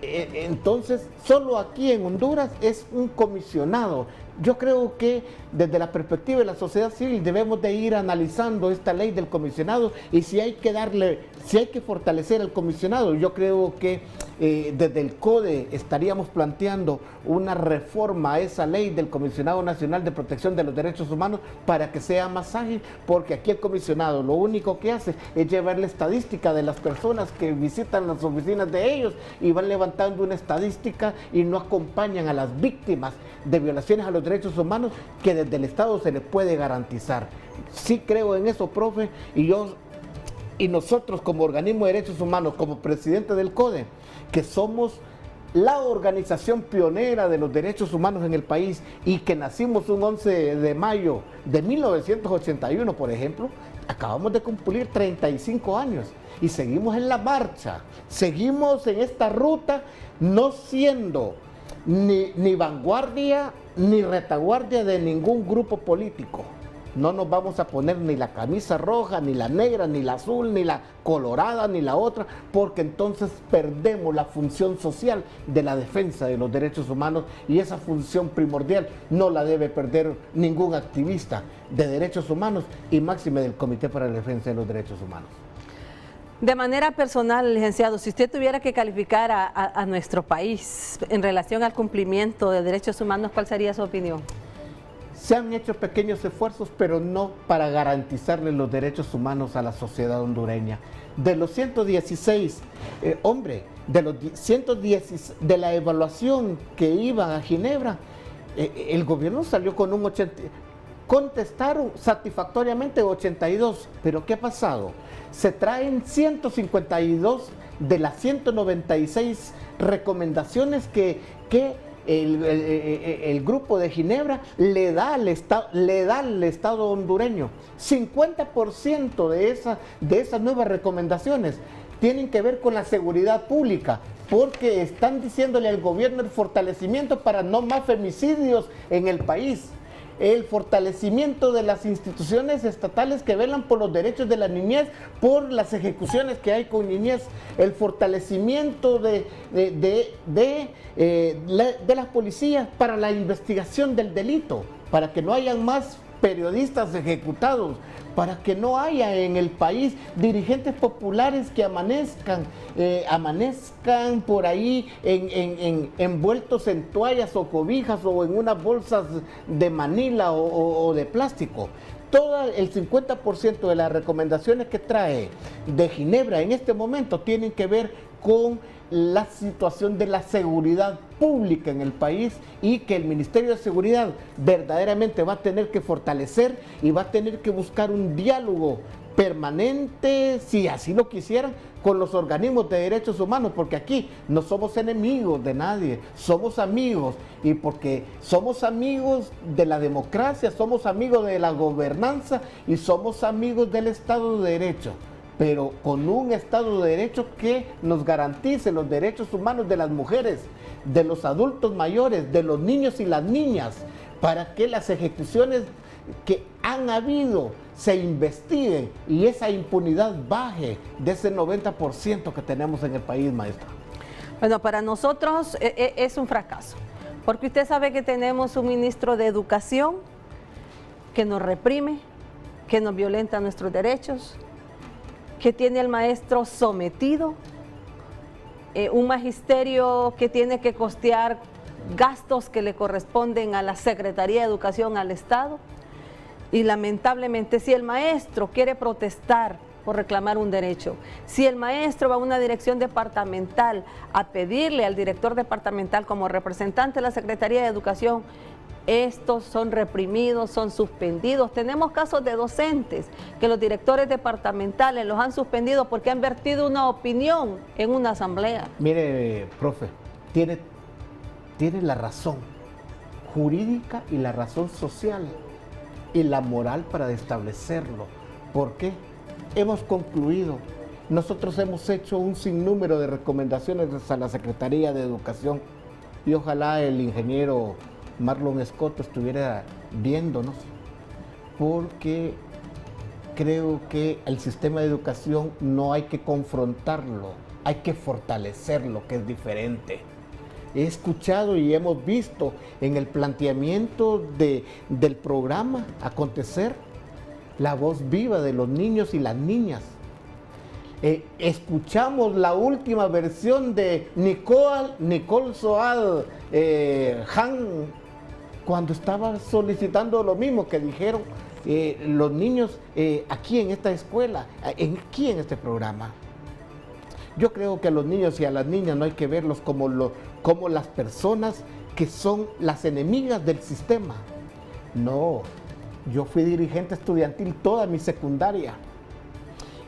Speaker 20: Entonces, solo aquí en Honduras es un comisionado. Yo creo que desde la perspectiva de la sociedad civil debemos de ir analizando esta ley del comisionado y si hay que fortalecer al comisionado. Yo creo que desde el CODE estaríamos planteando una reforma a esa ley del Comisionado Nacional de Protección de los Derechos Humanos para que sea más ágil, porque aquí el comisionado lo único que hace es llevar la estadística de las personas que visitan las oficinas de ellos y van levantando una estadística y no acompañan a las víctimas de violaciones a los derechos humanos que desde el Estado se les puede garantizar. Sí creo en eso, profe, y nosotros como organismo de derechos humanos, como presidente del CODE, que somos la organización pionera de los derechos humanos en el país y que nacimos un 11 de mayo de 1981, por ejemplo, acabamos de cumplir 35 años y seguimos en la marcha, seguimos en esta ruta, no siendo ni vanguardia ni retaguardia de ningún grupo político. No nos vamos a poner ni la camisa roja, ni la negra, ni la azul, ni la colorada, ni la otra, porque entonces perdemos la función social de la defensa de los derechos humanos y esa función primordial no la debe perder ningún activista de derechos humanos y máxime del Comité para la Defensa de los Derechos Humanos.
Speaker 19: De manera personal, licenciado, si usted tuviera que calificar a nuestro país en relación al cumplimiento de derechos humanos, ¿cuál sería su opinión?
Speaker 20: Se han hecho pequeños esfuerzos, pero no para garantizarle los derechos humanos a la sociedad hondureña. De los 116, de la evaluación que iban a Ginebra, el gobierno salió con un 80, contestaron satisfactoriamente 82, pero ¿qué ha pasado? Se traen 152 de las 196 recomendaciones que el grupo de Ginebra le da al Estado hondureño. 50% de esas nuevas recomendaciones tienen que ver con la seguridad pública, porque están diciéndole al gobierno el fortalecimiento para no más femicidios en el país, el fortalecimiento de las instituciones estatales que velan por los derechos de la niñez, por las ejecuciones que hay con niñez, el fortalecimiento de las policías para la investigación del delito, para que no hayan más periodistas ejecutados, para que no haya en el país dirigentes populares que amanezcan por ahí envueltos en toallas o cobijas o en unas bolsas de manila o de plástico. Todo el 50% de las recomendaciones que trae de Ginebra en este momento tienen que ver con la situación de la seguridad pública en el país y que el Ministerio de Seguridad verdaderamente va a tener que fortalecer y va a tener que buscar un diálogo permanente, si así lo quisieran, con los organismos de derechos humanos, porque aquí no somos enemigos de nadie, somos amigos, y porque somos amigos de la democracia, somos amigos de la gobernanza y somos amigos del Estado de Derecho, pero con un Estado de Derecho que nos garantice los derechos humanos de las mujeres, de los adultos mayores, de los niños y las niñas, para que las ejecuciones que han habido se investiguen y esa impunidad baje de ese 90% que tenemos en el país, maestra.
Speaker 19: Bueno, para nosotros es un fracaso, porque usted sabe que tenemos un ministro de Educación que nos reprime, que nos violenta nuestros derechos, que tiene al maestro sometido, un magisterio que tiene que costear gastos que le corresponden a la Secretaría de Educación, al Estado. Y lamentablemente, si el maestro quiere protestar por reclamar un derecho, si el maestro va a una dirección departamental a pedirle al director departamental como representante de la Secretaría de Educación, estos son reprimidos, son suspendidos. Tenemos casos de docentes que los directores departamentales los han suspendido porque han vertido una opinión en una asamblea.
Speaker 20: Mire, profe, tiene la razón jurídica y la razón social y la moral para establecerlo. ¿Por qué? Hemos concluido, nosotros hemos hecho un sinnúmero de recomendaciones a la Secretaría de Educación y ojalá el ingeniero Marlon Escoto estuviera viéndonos, porque creo que el sistema de educación no hay que confrontarlo, hay que fortalecerlo, que es diferente. He escuchado y hemos visto en el planteamiento del programa Acontecer la voz viva de los niños y las niñas. Escuchamos la última versión de Nicole Soal Han, cuando estaba solicitando lo mismo que dijeron los niños aquí en esta escuela, aquí en este programa. Yo creo que a los niños y a las niñas no hay que verlos como las personas que son las enemigas del sistema. No, yo fui dirigente estudiantil toda mi secundaria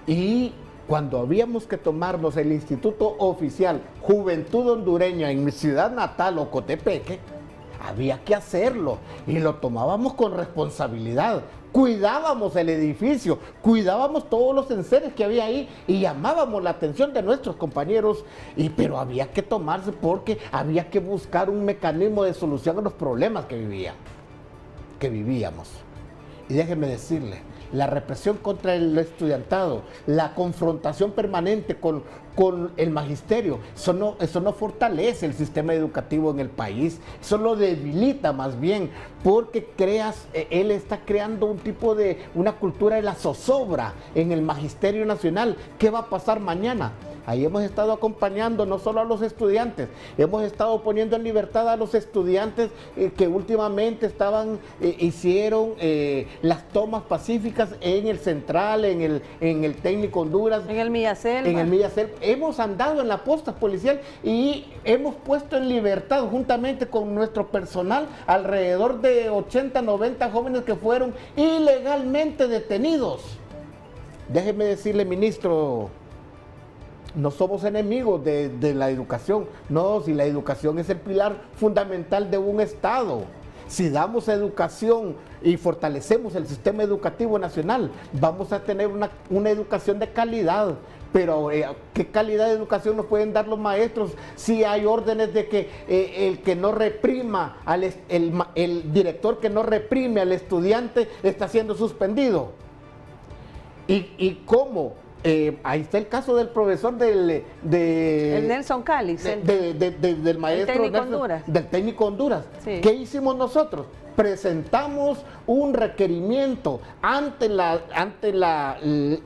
Speaker 20: y cuando habíamos que tomarnos el instituto oficial Juventud Hondureña en mi ciudad natal, Ocotepeque, había que hacerlo y lo tomábamos con responsabilidad. Cuidábamos el edificio, cuidábamos todos los enseres que había ahí y llamábamos la atención de nuestros compañeros, pero había que tomarse porque había que buscar un mecanismo de solución a los problemas que vivíamos. Y déjenme decirle, la represión contra el estudiantado, la confrontación permanente con el magisterio, eso no fortalece el sistema educativo en el país, eso lo debilita más bien, porque él está creando una cultura de la zozobra en el magisterio nacional. ¿Qué va a pasar mañana? Ahí hemos estado acompañando no solo a los estudiantes, hemos estado poniendo en libertad a los estudiantes que últimamente hicieron las tomas pacíficas en el Central, en el Técnico Honduras,
Speaker 19: en el Millaselva.
Speaker 20: En el Millaselva. Hemos andado en la posta policial y hemos puesto en libertad juntamente con nuestro personal alrededor de 80, 90 jóvenes que fueron ilegalmente detenidos. Déjeme decirle, ministro, no somos enemigos de la educación. No, si la educación es el pilar fundamental de un Estado. Si damos educación y fortalecemos el sistema educativo nacional, vamos a tener una educación de calidad. Pero ¿qué calidad de educación nos pueden dar los maestros si hay órdenes de que el que no reprima, el director que no reprime al estudiante está siendo suspendido? ¿Y cómo? Ahí está el caso del profesor el
Speaker 19: Nelson Cáliz,
Speaker 20: del maestro
Speaker 19: técnico Honduras.
Speaker 20: Del técnico Honduras.
Speaker 19: Sí.
Speaker 20: ¿Qué hicimos nosotros? Presentamos un requerimiento ante la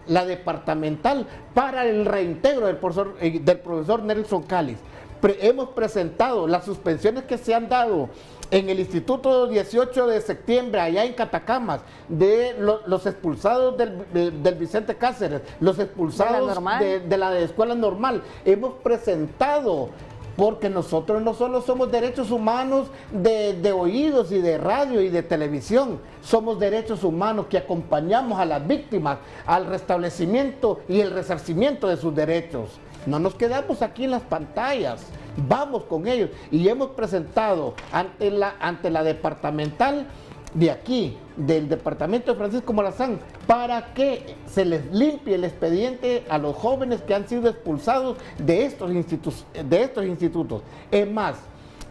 Speaker 20: departamental para el reintegro del profesor Nelson Cáliz. Hemos presentado las suspensiones que se han dado en el Instituto 18 de septiembre, allá en Catacamas, de los expulsados del Vicente Cáceres, los expulsados de la escuela normal. Hemos presentado porque nosotros no solo somos derechos humanos de oídos y de radio y de televisión, somos derechos humanos que acompañamos a las víctimas al restablecimiento y el resarcimiento de sus derechos. No nos quedamos aquí en las pantallas, vamos con ellos y hemos presentado ante la departamental de aquí, del departamento de Francisco Morazán, para que se les limpie el expediente a los jóvenes que han sido expulsados de estos institutos. Es más,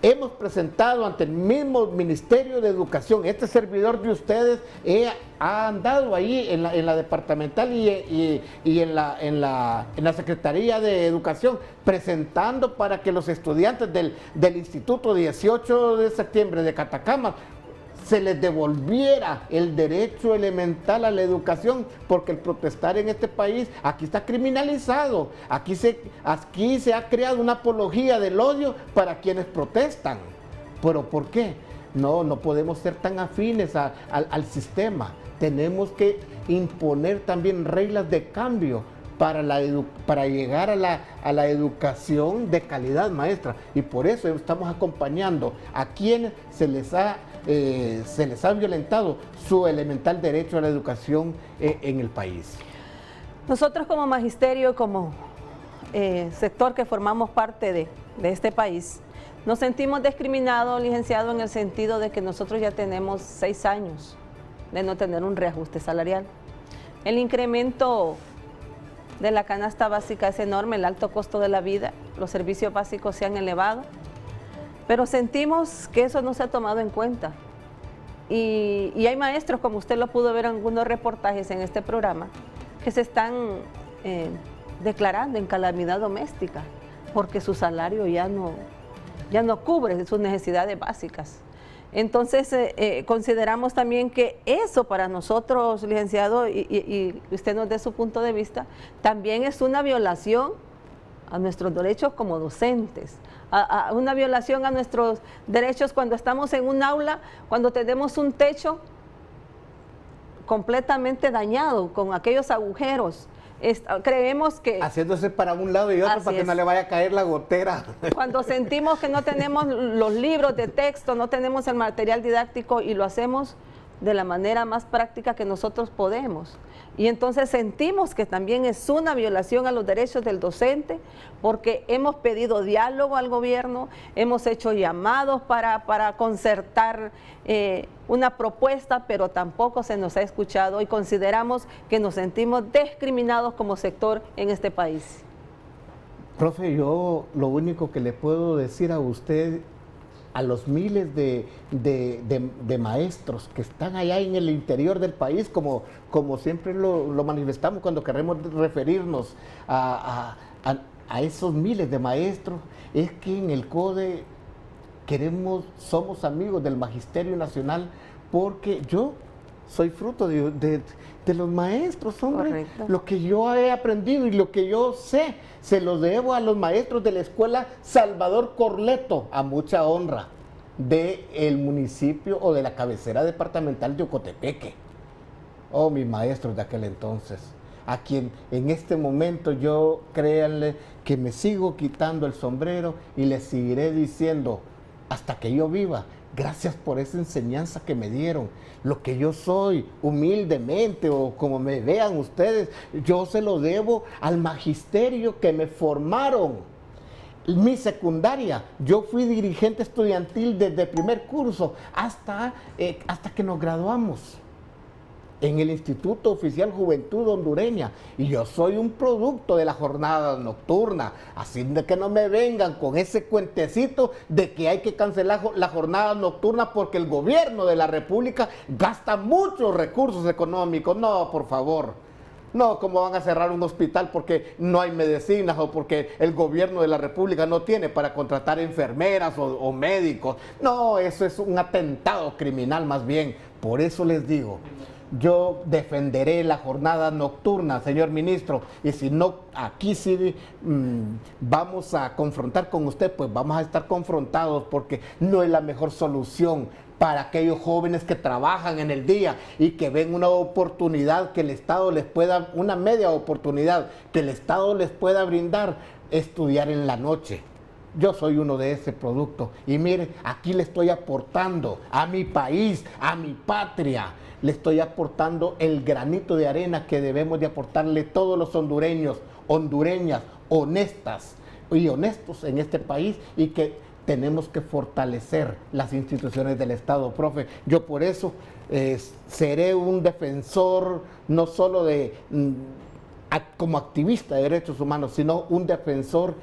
Speaker 20: hemos presentado ante el mismo Ministerio de Educación, este servidor de ustedes ha andado ahí en la departamental y en la Secretaría de Educación, presentando para que los estudiantes del Instituto 18 de septiembre de Catacama se les devolviera el derecho elemental a la educación, porque el protestar en este país aquí está criminalizado, aquí se ha creado una apología del odio para quienes protestan. ¿Pero por qué? No podemos ser tan afines al sistema, tenemos que imponer también reglas de cambio para llegar a la educación de calidad, maestra, y por eso estamos acompañando a quienes se les ha violentado su elemental derecho a la educación en el país.
Speaker 19: Nosotros como magisterio, como sector que formamos parte de este país, nos sentimos discriminados, licenciado, en el sentido de que nosotros ya tenemos 6 años de no tener un reajuste salarial. El incremento de la canasta básica es enorme, el alto costo de la vida, los servicios básicos se han elevado, pero sentimos que eso no se ha tomado en cuenta. Y hay maestros, como usted lo pudo ver en algunos reportajes en este programa, que se están declarando en calamidad doméstica porque su salario ya no cubre sus necesidades básicas. Entonces, consideramos también que eso para nosotros, licenciado, y usted nos dé su punto de vista, también es una violación a nuestros derechos como docentes, a una violación a nuestros derechos cuando estamos en un aula, cuando tenemos un techo completamente dañado, con aquellos agujeros. Creemos que...
Speaker 20: Haciéndose para un lado y otro para que no le vaya a caer la gotera.
Speaker 19: Cuando sentimos que no tenemos los libros de texto, no tenemos el material didáctico y lo hacemos de la manera más práctica que nosotros podemos. Y entonces sentimos que también es una violación a los derechos del docente, porque hemos pedido diálogo al gobierno, hemos hecho llamados para concertar una propuesta, pero tampoco se nos ha escuchado y consideramos que nos sentimos discriminados como sector en este país.
Speaker 20: Profe, yo lo único que le puedo decir a usted, a los miles de maestros que están allá en el interior del país, como siempre lo manifestamos cuando queremos referirnos a esos miles de maestros, es que en el CODE somos amigos del Magisterio Nacional, porque yo soy fruto de los maestros, hombre. Correcto. Lo que yo he aprendido y lo que yo sé, se lo debo a los maestros de la Escuela Salvador Corleto, a mucha honra, del municipio o de la cabecera departamental de Ocotepeque. Oh, mis maestros de aquel entonces, a quien en este momento yo, créanle, que me sigo quitando el sombrero y les seguiré diciendo hasta que yo viva: gracias por esa enseñanza que me dieron. Lo que yo soy, humildemente, o como me vean ustedes, yo se lo debo al magisterio que me formaron. Mi secundaria, yo fui dirigente estudiantil desde el primer curso hasta que nos graduamos en el Instituto Oficial Juventud Hondureña, y yo soy un producto de la jornada nocturna, así de que no me vengan con ese cuentecito de que hay que cancelar la jornada nocturna porque el gobierno de la República gasta muchos recursos económicos. No, por favor. No, ¿cómo van a cerrar un hospital porque no hay medicinas o porque el gobierno de la República no tiene para contratar enfermeras o médicos? No, eso es un atentado criminal más bien. Por eso les digo, yo defenderé la jornada nocturna, señor ministro, y si no, aquí sí vamos a confrontar con usted, pues vamos a estar confrontados, porque no es la mejor solución para aquellos jóvenes que trabajan en el día y que ven una oportunidad que el Estado les pueda, una media oportunidad que el Estado les pueda brindar, estudiar en la noche. Yo soy uno de ese producto. Y miren, aquí le estoy aportando a mi país, a mi patria. Le estoy aportando el granito de arena que debemos de aportarle todos los hondureños, hondureñas, honestas y honestos en este país, y que tenemos que fortalecer las instituciones del Estado, profe. Yo por eso seré un defensor no solo como activista de derechos humanos, sino un defensor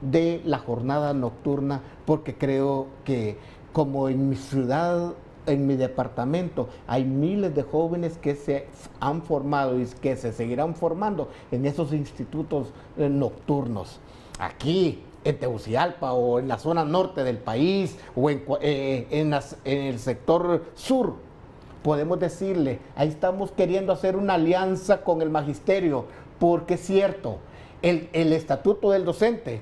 Speaker 20: de la jornada nocturna, porque creo que como en mi ciudad, en mi departamento, hay miles de jóvenes que se han formado y que se seguirán formando en esos institutos nocturnos. Aquí en Tegucigalpa o en la zona norte del país o en el sector sur, podemos decirle, ahí estamos queriendo hacer una alianza con el magisterio, porque es cierto, el estatuto del docente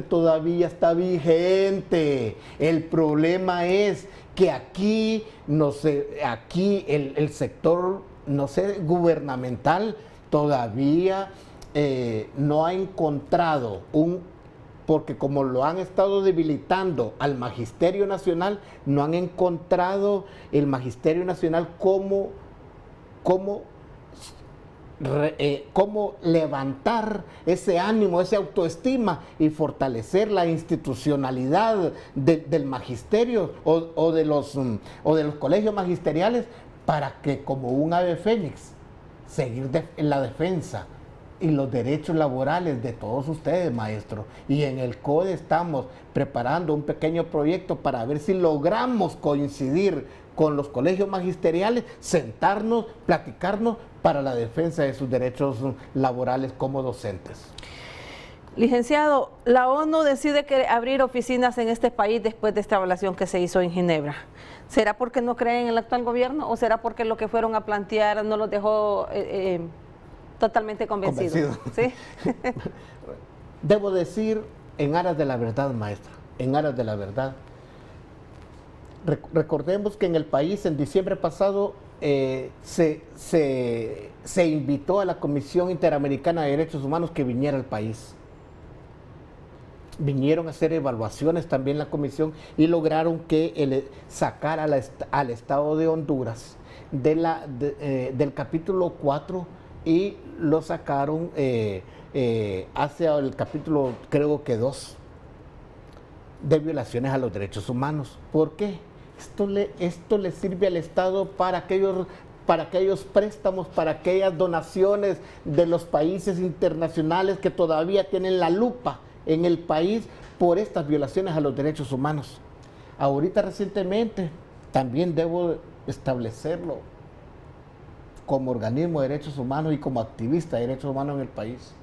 Speaker 20: todavía está vigente. El problema es que aquí, el sector, gubernamental todavía no ha encontrado porque como lo han estado debilitando al Magisterio Nacional, no han encontrado el Magisterio Nacional cómo levantar ese ánimo, esa autoestima y fortalecer la institucionalidad del magisterio o de los colegios magisteriales, para que como un ave fénix seguir en la defensa y los derechos laborales de todos ustedes, maestro. Y en el CODE estamos preparando un pequeño proyecto para ver si logramos coincidir con los colegios magisteriales, sentarnos, platicarnos para la defensa de sus derechos laborales como docentes.
Speaker 19: Licenciado, la ONU decide abrir oficinas en este país después de esta evaluación que se hizo en Ginebra. ¿Será porque no creen en el actual gobierno o será porque lo que fueron a plantear no los dejó totalmente convencidos? ¿Sí?
Speaker 20: Debo decir, en aras de la verdad, maestra, en aras de la verdad, recordemos que en el país en diciembre pasado se invitó a la Comisión Interamericana de Derechos Humanos que viniera al país. Vinieron a hacer evaluaciones también la comisión y lograron que sacara al Estado de Honduras del capítulo 4 y lo sacaron hacia el capítulo, creo que 2, de violaciones a los derechos humanos. ¿Por qué? Esto le sirve al Estado para aquellos préstamos, para aquellas donaciones de los países internacionales que todavía tienen la lupa en el país por estas violaciones a los derechos humanos. Ahorita recientemente, también debo establecerlo, como organismo de derechos humanos y como activista de derechos humanos en el país,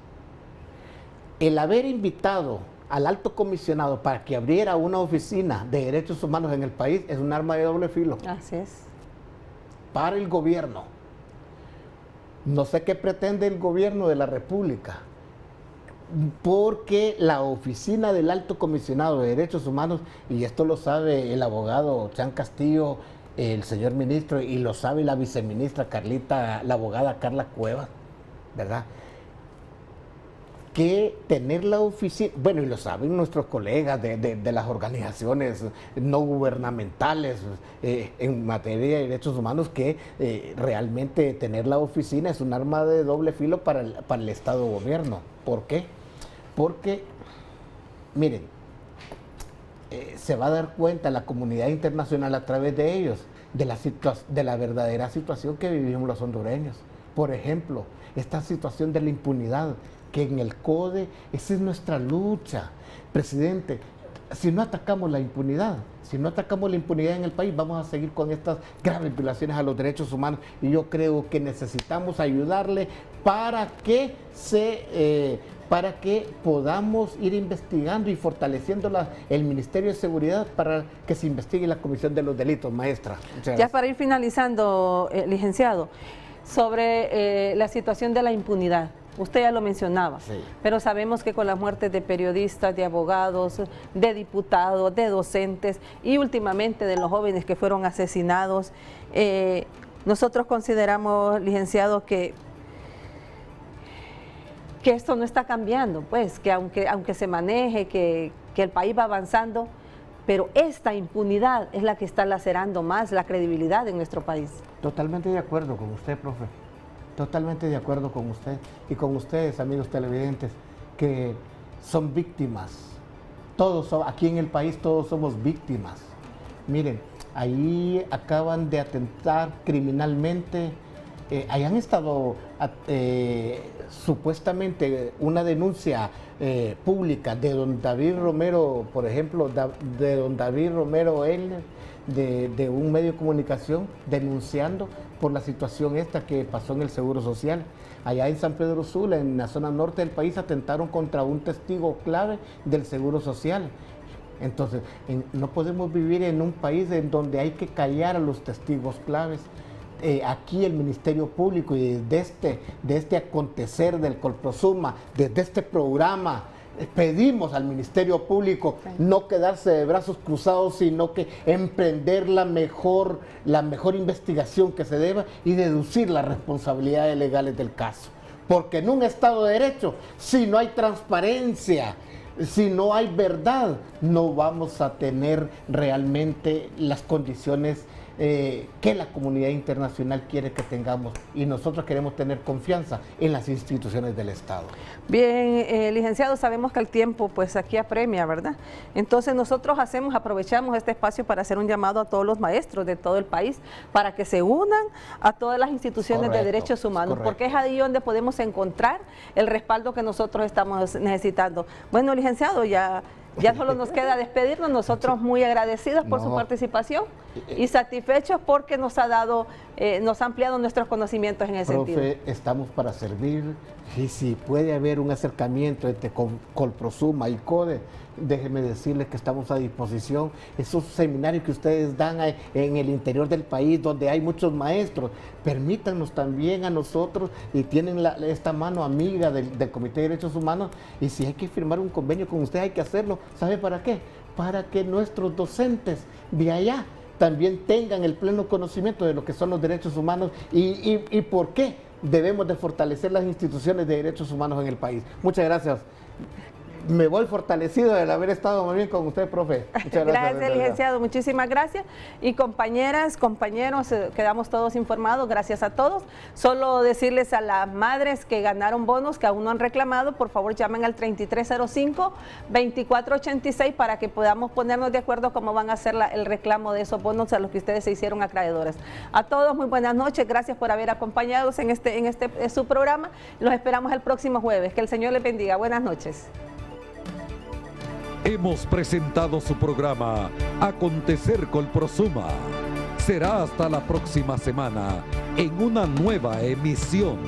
Speaker 20: el haber invitado al alto comisionado para que abriera una oficina de derechos humanos en el país es un arma de doble filo.
Speaker 19: Así es.
Speaker 20: Para el gobierno. No sé qué pretende el gobierno de la República, porque la oficina del alto comisionado de derechos humanos, y esto lo sabe el abogado Chan Castillo, el señor ministro, y lo sabe la viceministra Carlita, la abogada Carla Cuevas, ¿verdad? Que tener la oficina, bueno, y lo saben nuestros colegas de las organizaciones no gubernamentales en materia de derechos humanos, que realmente tener la oficina es un arma de doble filo para el Estado gobierno. ¿Por qué? Porque, miren, se va a dar cuenta la comunidad internacional a través de ellos de la verdadera situación que vivimos los hondureños. Por ejemplo, esta situación de la impunidad, que en el CODE, esa es nuestra lucha. Presidente, si no atacamos la impunidad en el país, vamos a seguir con estas graves violaciones a los derechos humanos, y yo creo que necesitamos ayudarle para que podamos ir investigando y fortaleciendo el Ministerio de Seguridad para que se investigue la Comisión de los Delitos, maestra.
Speaker 19: Ya para ir finalizando, licenciado, sobre la situación de la impunidad. Usted ya lo mencionaba, sí, pero sabemos que con las muertes de periodistas, de abogados, de diputados, de docentes y últimamente de los jóvenes que fueron asesinados, nosotros consideramos, licenciado, que que esto no está cambiando, pues, que aunque se maneje, que el país va avanzando, pero esta impunidad es la que está lacerando más la credibilidad en nuestro país.
Speaker 20: Totalmente de acuerdo con usted, profe. Totalmente de acuerdo con usted y con ustedes, amigos televidentes, que son víctimas. Aquí en el país todos somos víctimas. Miren, ahí acaban de atentar criminalmente, ahí han estado supuestamente una denuncia pública de don David Romero, por ejemplo, de don David Romero L., de un medio de comunicación, denunciando por la situación esta que pasó en el Seguro Social. Allá en San Pedro Sula, en la zona norte del país, atentaron contra un testigo clave del Seguro Social. Entonces, no podemos vivir en un país en donde hay que callar a los testigos claves. Aquí el Ministerio Público y desde este acontecer del Colprosuma, desde este programa, pedimos al Ministerio Público no quedarse de brazos cruzados, sino que emprender la mejor investigación que se deba y deducir las responsabilidades legales del caso. Porque en un Estado de Derecho, si no hay transparencia, si no hay verdad, no vamos a tener realmente las condiciones que la comunidad internacional quiere que tengamos, y nosotros queremos tener confianza en las instituciones del Estado.
Speaker 19: Bien, licenciado, sabemos que el tiempo pues aquí apremia, ¿verdad? Entonces nosotros aprovechamos este espacio para hacer un llamado a todos los maestros de todo el país para que se unan a todas las instituciones de derechos humanos, porque es ahí donde podemos encontrar el respaldo que nosotros estamos necesitando. Bueno, licenciado, ya solo nos queda despedirnos, nosotros muy agradecidos por su participación y satisfechos porque nos ha ampliado nuestros conocimientos en ese sentido.
Speaker 20: Estamos para servir, y si puede haber un acercamiento entre Colprosuma y CODE, déjenme decirles que estamos a disposición. Esos seminarios que ustedes dan en el interior del país, donde hay muchos maestros, permítanos también a nosotros, y tienen esta mano amiga del Comité de Derechos Humanos, y si hay que firmar un convenio con ustedes, hay que hacerlo. ¿Sabe para qué? Para que nuestros docentes de allá también tengan el pleno conocimiento de lo que son los derechos humanos y por qué debemos de fortalecer las instituciones de derechos humanos en el país. Muchas gracias. Me voy fortalecido de haber estado muy bien con usted, profe. Muchas
Speaker 19: gracias, licenciado. Muchísimas gracias. Y compañeras, compañeros, quedamos todos informados. Gracias a todos. Solo decirles a las madres que ganaron bonos, que aún no han reclamado, por favor llamen al 3305-2486 para que podamos ponernos de acuerdo cómo van a hacer el reclamo de esos bonos a los que ustedes se hicieron acreedores. A todos, muy buenas noches. Gracias por haber acompañado en su programa. Los esperamos el próximo jueves. Que el Señor les bendiga. Buenas noches.
Speaker 1: Hemos presentado su programa Acontecer Colprosuma. Será hasta la próxima semana en una nueva emisión.